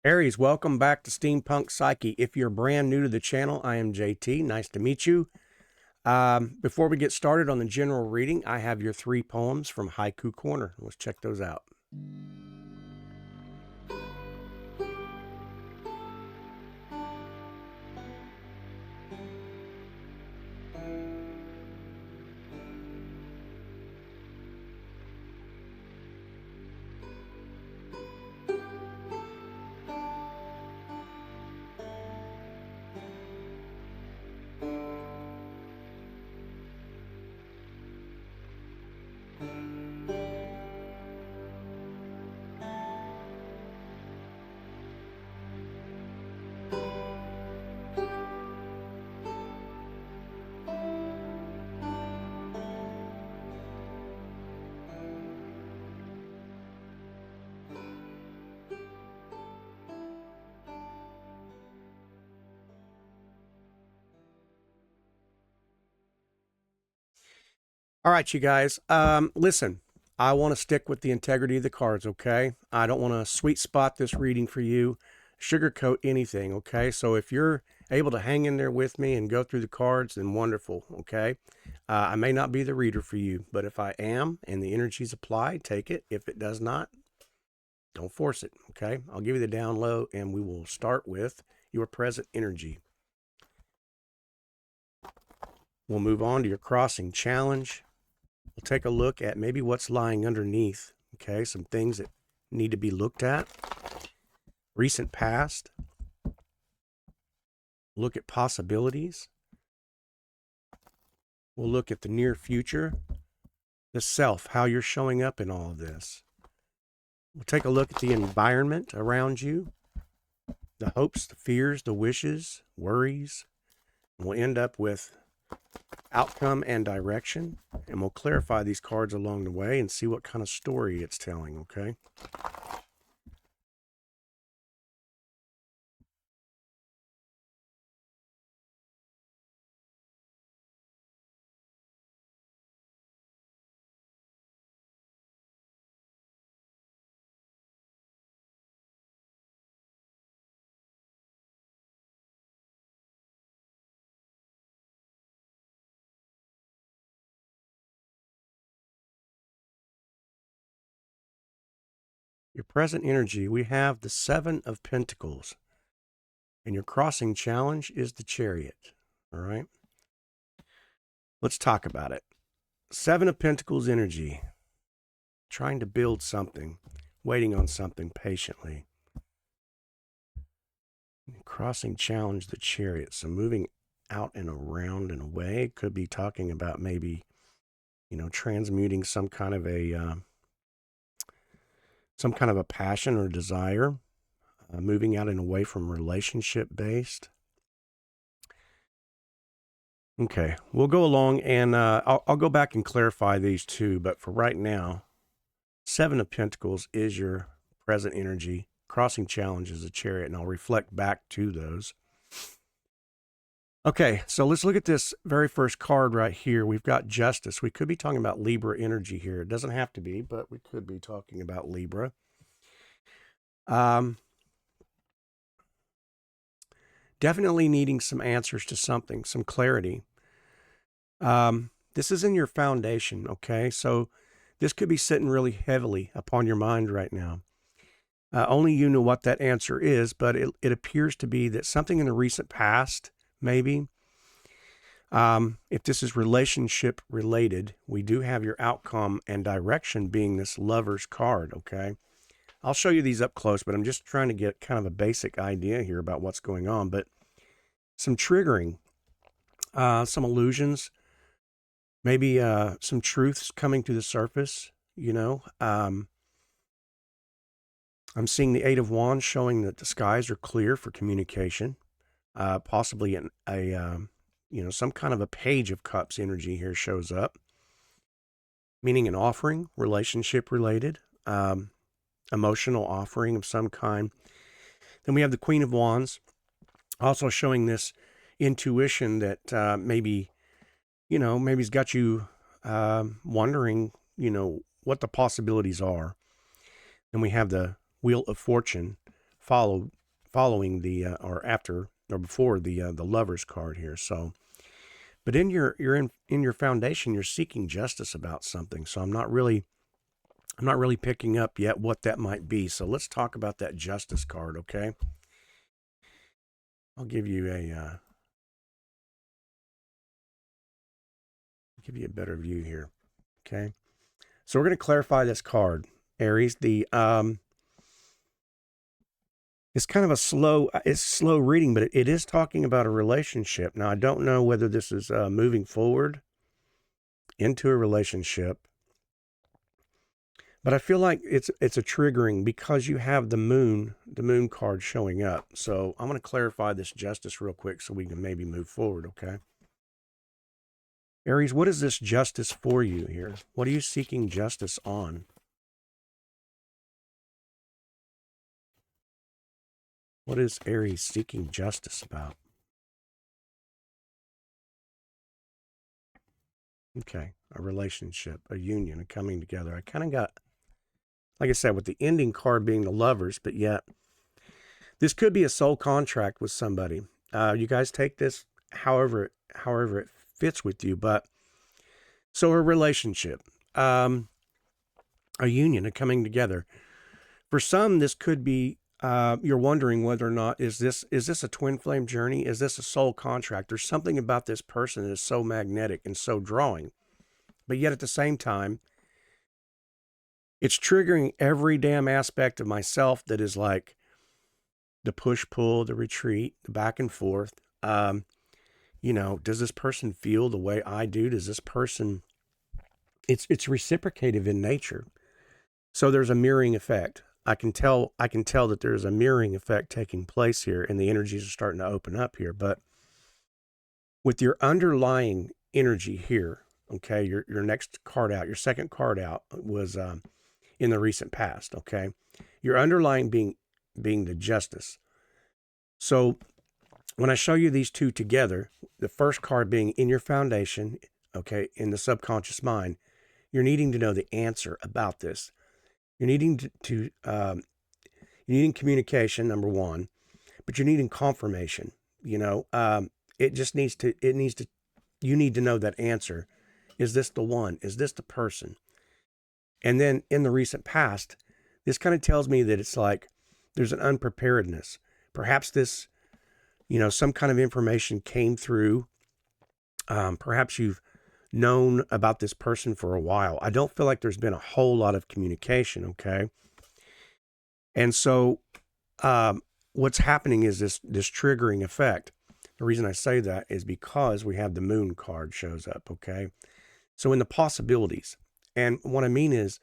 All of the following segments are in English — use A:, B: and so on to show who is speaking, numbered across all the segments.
A: Aries, welcome back to Steampunk Psyche. If you're brand new to the channel, I am JT. Nice to meet you. Before we get started on the general reading, I have your 3 poems from Haiku Corner. Let's check those out. All right, you guys. Listen, I want to stick with the integrity of the cards, okay? I don't want to sweet spot this reading for you, sugarcoat anything, okay? So if you're able to hang in there with me and go through the cards, then wonderful, okay? I may not be the reader for you, but if I am and the energy's applied, take it. If it does not, don't force it, okay? I'll give you the down low, and we will start with your present energy. We'll move on to your crossing challenge. We'll take a look at maybe what's lying underneath, okay? Some things that need to be looked at. Recent past. Look at possibilities. We'll look at the near future. The self, how you're showing up in all of this. We'll take a look at the environment around you. The hopes, the fears, the wishes, worries. And we'll end up with outcome and direction, and we'll clarify these cards along the way and see what kind of story it's telling, okay? Your present energy, we have the 7 of Pentacles, and your crossing challenge is the Chariot, all right? Let's talk about it. 7 of Pentacles energy, trying to build something, waiting on something patiently. Crossing challenge, the Chariot, so moving out and around and away. Could be talking about maybe, transmuting some kind of a passion or desire, moving out and away from relationship based. Okay, we'll go along, and I'll go back and clarify these two, but for right now, 7 of Pentacles is your present energy. Crossing challenge is a Chariot, and I'll reflect back to those. Okay, so let's look at this very first card right here. We've got Justice. We could be talking about Libra energy here. It doesn't have to be, but we could be talking about Libra. Definitely needing some answers to something, some clarity. This is in your foundation, okay? So this could be sitting really heavily upon your mind right now. Only you know what that answer is, but it appears to be that something in the recent past, maybe. If this is relationship related, we do have your outcome and direction being this Lover's card, okay? I'll show you these up close, but I'm just trying to get kind of a basic idea here about what's going on. But some triggering, some illusions, maybe some truths coming to the surface, I'm seeing the 8 of Wands showing that the skies are clear for communication, possibly some kind of a Page of Cups energy here shows up, meaning an offering, relationship related, emotional offering of some kind. Then we have the Queen of Wands, also showing this intuition that maybe it's got you wondering, what the possibilities are. Then we have the Wheel of Fortune, following the or after or before the Lovers card here. So, but in your foundation, you're seeking justice about something. So I'm not really picking up yet what that might be. So let's talk about that Justice card, okay? I'll give you a better view here, okay? So we're going to clarify this card, Aries. It's kind of it's slow reading, but it is talking about a relationship. Now, I don't know whether this is moving forward into a relationship, but I feel like it's a triggering because you have the moon card showing up. So I'm going to clarify this justice real quick so we can maybe move forward, okay? Aries, what is this justice for you here? What are you seeking justice on? What is Aries seeking justice about? Okay, a relationship, a union, a coming together. I kind of got, like I said, with the ending card being the Lovers, but yet this could be a soul contract with somebody. You guys take this however it fits with you, but so a relationship, a union, a coming together. For some, this could be you're wondering whether or not is this a twin flame journey? Is this a soul contract? There's something about this person that is so magnetic and so drawing, but yet at the same time, it's triggering every damn aspect of myself that is like the push pull, the retreat, the back and forth. Does this person feel the way I do? Does this person? It's reciprocative in nature, so there's a mirroring effect. I can tell that there's a mirroring effect taking place here, and the energies are starting to open up here. But with your underlying energy here, okay, your next card out, your second card out was in the recent past, okay? Your underlying being the Justice. So when I show you these two together, the first card being in your foundation, okay, in the subconscious mind, you're needing to know the answer about this. You're needing you're needing communication, number one, but you're needing confirmation. It needs to, you need to know that answer. Is this the one? Is this the person? And then in the recent past, this kind of tells me that it's like there's an unpreparedness. Perhaps this, some kind of information came through. Perhaps you've known about this person for a while. I don't feel like there's been a whole lot of communication, okay? And so what's happening is this triggering effect. The reason I say that is because we have the Moon card shows up, okay? So in the possibilities, and what I mean is,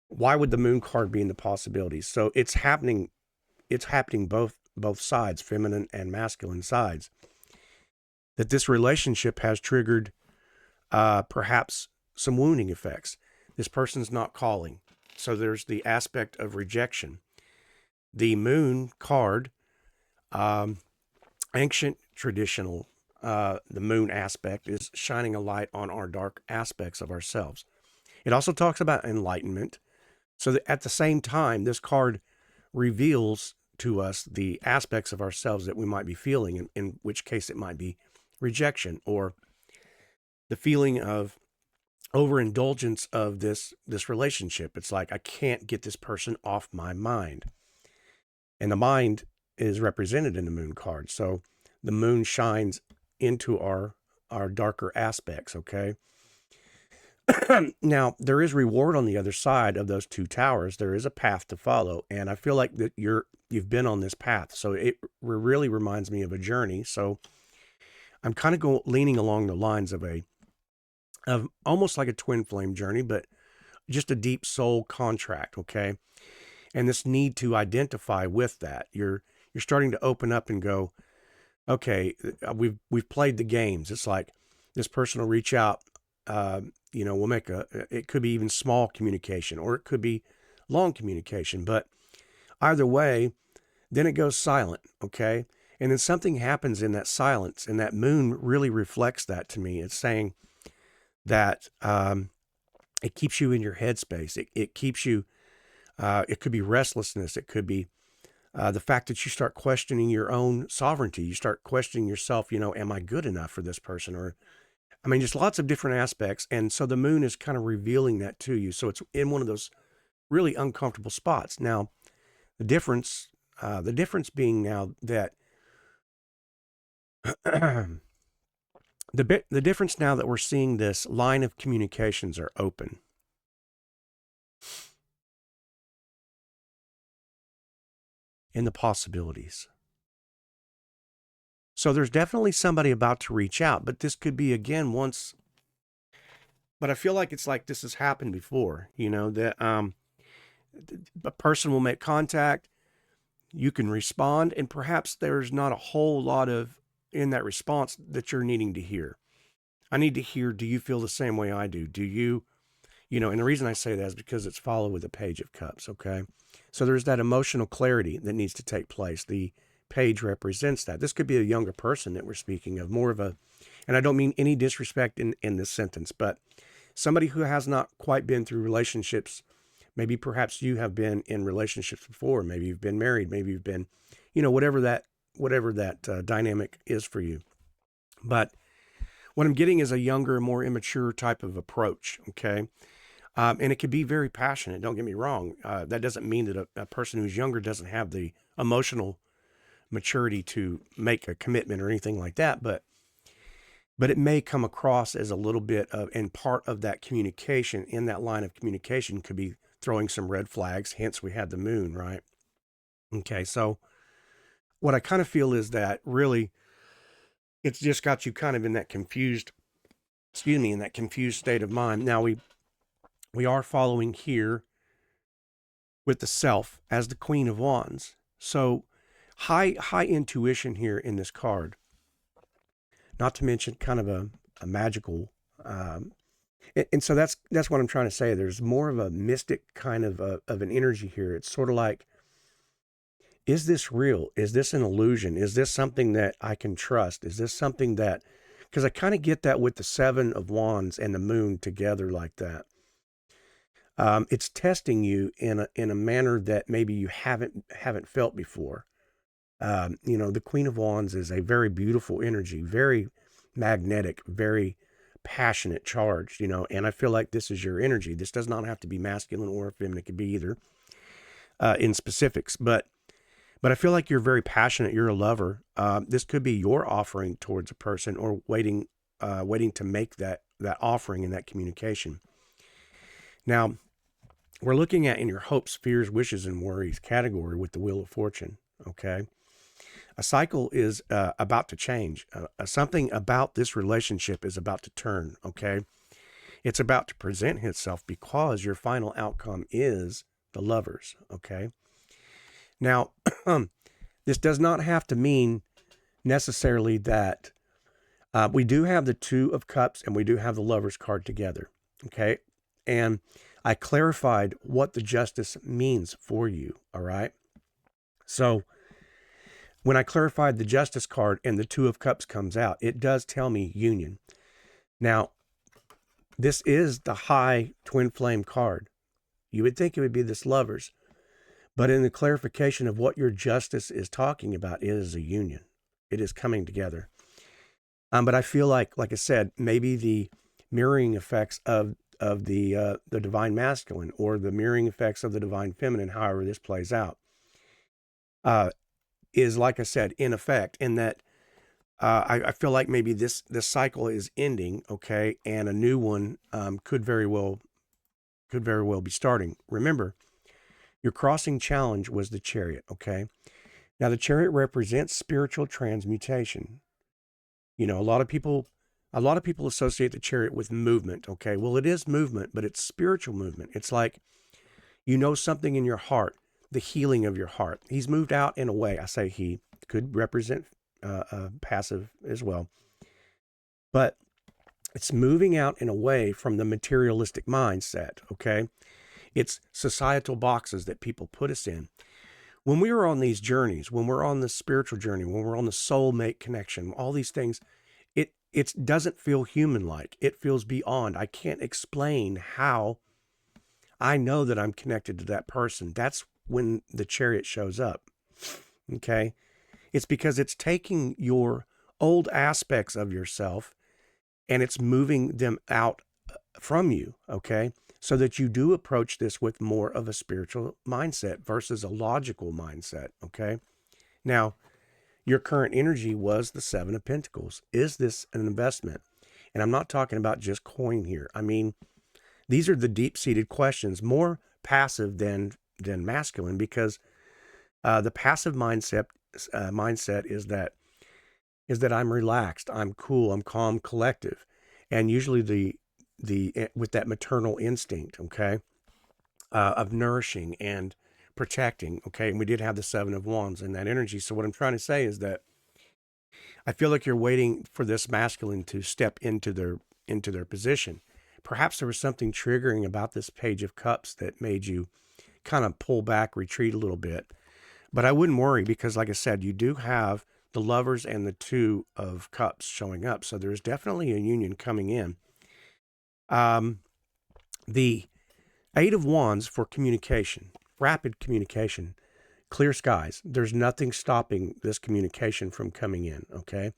A: why would the Moon card be in the possibilities? So it's happening both sides, feminine and masculine sides, that this relationship has triggered perhaps some wounding effects. This person's not calling. So there's the aspect of rejection. The Moon card, ancient traditional, the Moon aspect is shining a light on our dark aspects of ourselves. It also talks about enlightenment. So that at the same time, this card reveals to us the aspects of ourselves that we might be feeling, in which case it might be rejection or the feeling of overindulgence of this relationship. It's like, I can't get this person off my mind. And the mind is represented in the Moon card. So the moon shines into our darker aspects, okay? Now, there is reward on the other side of those two towers. There is a path to follow, and I feel like that you've been on this path. So it really reminds me of a journey. So I'm kind of leaning along the lines of almost like a twin flame journey, but just a deep soul contract, okay? And this need to identify with that. You're starting to open up and go, okay, we've played the games. It's like this person will reach out, we'll make it could be even small communication, or it could be long communication, but either way, then it goes silent, okay? And then something happens in that silence, and that moon really reflects that to me. It's saying that it keeps you in your headspace. It keeps you, it could be restlessness. It could be The fact that you start questioning your own sovereignty, you start questioning yourself, am I good enough for this person? Or, I mean, just lots of different aspects. And so the moon is kind of revealing that to you. So it's in one of those really uncomfortable spots. Now, the difference being now that the difference now that we're seeing this line of communications are open. In the possibilities. So there's definitely somebody about to reach out, but this could be again once. But I feel like it's like this has happened before, that a person will make contact, you can respond, and perhaps there's not a whole lot of in that response that you're needing to hear. I need to hear, do you feel the same way I do? Do you, and the reason I say that is because it's followed with a Page of Cups, okay? So there's that emotional clarity that needs to take place. The page represents that. This could be a younger person that we're speaking of, more of a, and I don't mean any disrespect in this sentence, but somebody who has not quite been through relationships. Maybe perhaps you have been in relationships before. Maybe you've been married. Maybe you've been, whatever that dynamic is for you. But what I'm getting is a younger, more immature type of approach, okay? And it could be very passionate. Don't get me wrong. That doesn't mean that a person who's younger doesn't have the emotional maturity to make a commitment or anything like that. But it may come across as a little bit of, and part of that communication in that line of communication could be throwing some red flags. Hence, we had the moon, right? Okay, so what I kind of feel is that really it's just got you kind of in that confused, in that confused state of mind. Now we are following here with the self as the Queen of Wands. So high intuition here in this card. Not to mention kind of a magical, and so that's what I'm trying to say. There's more of a mystic kind of an energy here. It's sort of like, is this real? Is this an illusion? Is this something that I can trust? Is this something that, because I kind of get that with the Seven of Wands and the moon together like that. It's testing you in a manner that maybe you haven't felt before. The Queen of Wands is a very beautiful energy, very magnetic, very passionate, charged, and I feel like this is your energy. This does not have to be masculine or feminine. It could be either in specifics, but I feel like you're very passionate. You're a lover. This could be your offering towards a person or waiting to make that offering and that communication. Now, we're looking at in your hopes, fears, wishes, and worries category with the Wheel of Fortune, okay? A cycle is about to change. Something about this relationship is about to turn, okay? It's about to present itself because your final outcome is the Lovers, okay? Now, this does not have to mean necessarily that we do have the Two of Cups and we do have the Lovers card together, okay? And I clarified what the Justice means for you, all right? So when I clarified the Justice card and the Two of Cups comes out, it does tell me union. Now, this is the high twin flame card. You would think it would be this Lovers, but in the clarification of what your Justice is talking about, it is a union. It is coming together. But I feel like I said, maybe the mirroring effects of the divine masculine or the mirroring effects of the divine feminine, however this plays out, is, like I said, in effect, in that I feel like maybe this cycle is ending, okay, and a new one could very well be starting. Remember, your crossing challenge was the Chariot, okay? Now the Chariot represents spiritual transmutation. A lot of people associate the Chariot with movement, okay? Well, it is movement, but it's spiritual movement. It's like, something in your heart, the healing of your heart. He's moved out in a way. I say he could represent passive as well. But it's moving out in a way from the materialistic mindset, okay? It's societal boxes that people put us in. When we are on these journeys, when we're on the spiritual journey, when we're on the soulmate connection, all these things, it doesn't feel human-like. It feels beyond. I can't explain how I know that I'm connected to that person. That's when the Chariot shows up. Okay. It's because it's taking your old aspects of yourself and it's moving them out from you. Okay. So that you do approach this with more of a spiritual mindset versus a logical mindset. Okay. Now, your current energy was the Seven of Pentacles. Is this an investment? And I'm not talking about just coin here. I mean, these are the deep-seated questions, more passive than masculine, because the passive mindset is that I'm relaxed, I'm cool, I'm calm, collective, and usually the with that maternal instinct, okay, of nourishing and protecting, okay. And we did have the Seven of Wands in that energy. So what I'm trying to say is that I feel like you're waiting for this masculine to step into their position. Perhaps there was something triggering about this Page of Cups that made you kind of pull back, retreat a little bit. But I wouldn't worry because, like I said, you do have the Lovers and the Two of Cups showing up. So there's definitely a union coming in. The Eight of Wands for communication, rapid communication, clear skies. There's nothing stopping this communication from coming in, okay?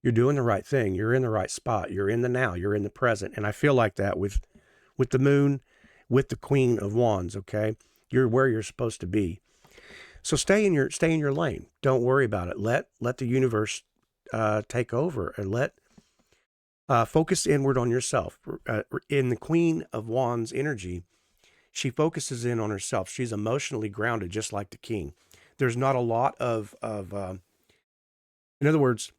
A: You're doing the right thing. You're in the right spot. You're in the now. You're in the present. And I feel like that with the moon, with the Queen of Wands, okay? You're where you're supposed to be. So stay in your lane. Don't worry about it. Let the universe take over and focus inward on yourself. In the Queen of Wands energy, she focuses in on herself. She's emotionally grounded, just like the King. There's not a lot of in other words,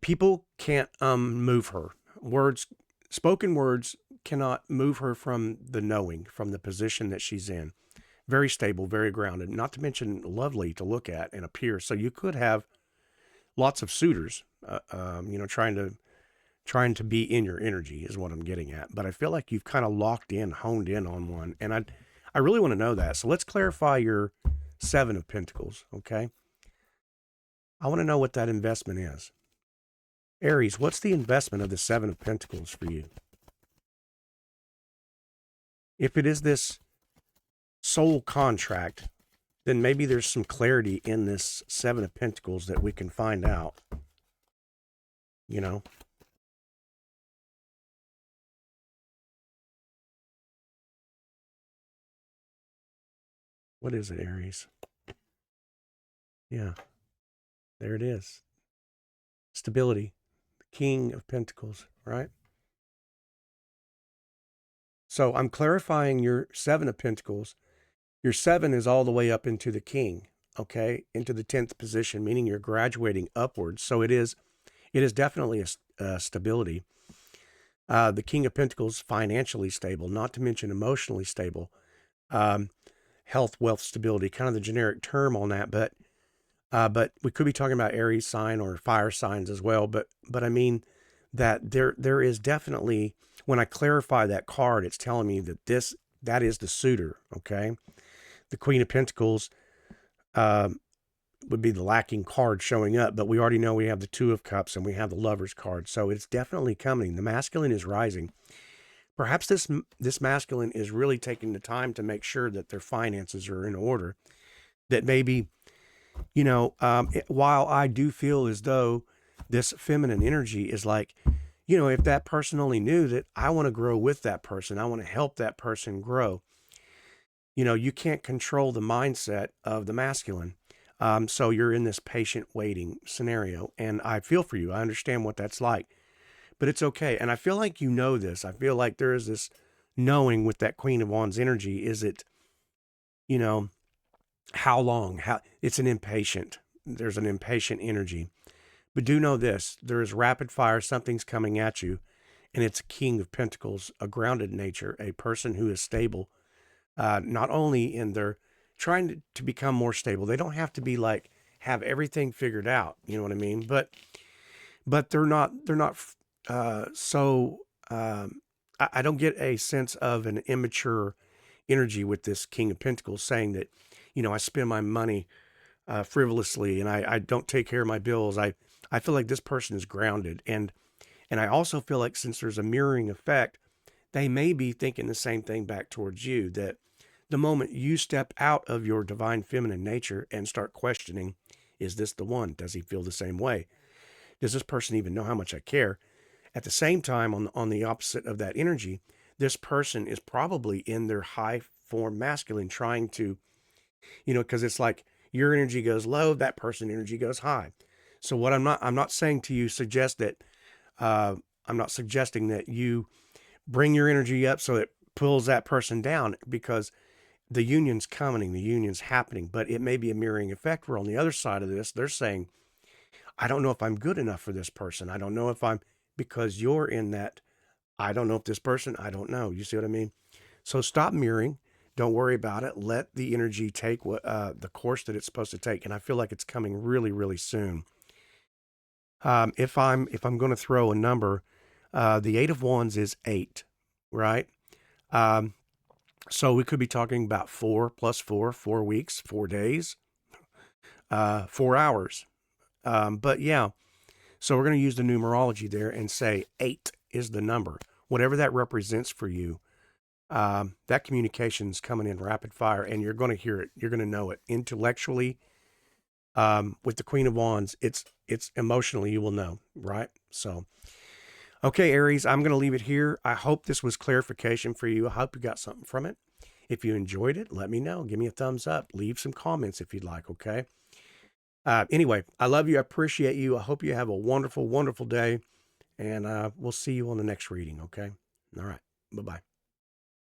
A: people can't move her. Spoken words cannot move her from the knowing, from the position that she's in. Very stable, very grounded, not to mention lovely to look at and appear. So you could have lots of suitors, trying to be in your energy is what I'm getting at. But I feel like you've kind of locked in, honed in on one. And I really want to know that. So let's clarify your Seven of Pentacles, okay? I want to know what that investment is. Aries, what's the investment of the Seven of Pentacles for you? If it is this soul contract, then maybe there's some clarity in this Seven of Pentacles that we can find out. You know? What is it, Aries? Yeah, there it is. Stability. King of Pentacles, right? So I'm clarifying your Seven of Pentacles. Your seven is all the way up into the King, okay? Into the 10th position, meaning you're graduating upwards. So it is definitely a stability. The King of Pentacles, financially stable, not to mention emotionally stable. Health, wealth, stability, kind of the generic term on that, but we could be talking about Aries sign or fire signs as well. But I mean that there is definitely, when I clarify that card, it's telling me that that is the suitor, okay? The Queen of Pentacles would be the lacking card showing up, but we already know we have the Two of Cups and we have the Lovers card. So it's definitely coming. The masculine is rising. Perhaps this masculine is really taking the time to make sure that their finances are in order. That maybe, while I do feel as though this feminine energy is like, if that person only knew that I want to grow with that person, I want to help that person grow. You can't control the mindset of the masculine. So you're in this patient waiting scenario. And I feel for you. I understand what that's like. But it's okay. And I feel like you know this. I feel like there is this knowing with that Queen of Wands energy. Is it, how long? It's an impatient. There's an impatient energy. But do know this. There is rapid fire. Something's coming at you. And it's a King of Pentacles, a grounded nature, a person who is stable. Not only in their trying to become more stable. They don't have to be like, have everything figured out. You know what I mean? But they're not I don't get a sense of an immature energy with this King of Pentacles saying that, I spend my money frivolously and I don't take care of my bills. I feel like this person is grounded. And I also feel like since there's a mirroring effect, they may be thinking the same thing back towards you, that the moment you step out of your divine feminine nature and start questioning, is this the one? Does he feel the same way? Does this person even know how much I care? At the same time, on the opposite of that energy, this person is probably in their high form masculine trying to, because it's like your energy goes low, that person energy goes high. So what I'm not saying to you, suggest that, I'm not suggesting that you bring your energy up so it pulls that person down, because the union's coming, the union's happening, but it may be a mirroring effect where on the other side of this, they're saying, I don't know if I'm good enough for this person. I don't know if I'm, because you're in that, I don't know if this person, I don't know. You see what I mean? So stop mirroring. Don't worry about it. Let the energy take what the course that it's supposed to take. And I feel like it's coming really, really soon. If I'm going to throw a number, the 8 of Wands is 8, right? Um, so we could be talking about 4 plus 4, 4 weeks, 4 days, 4 hours. But yeah, so we're going to use the numerology there and say 8 is the number, whatever that represents for you. That communication's coming in rapid fire, and you're going to hear it. You're going to know it intellectually. With the Queen of Wands, it's emotionally, you will know, right? So, okay, Aries, I'm going to leave it here. I hope this was clarification for you. I hope you got something from it. If you enjoyed it, let me know. Give me a thumbs up. Leave some comments if you'd like, okay? Anyway, I love you. I appreciate you. I hope you have a wonderful, wonderful day, and we'll see you on the next reading, okay? All right. Bye-bye.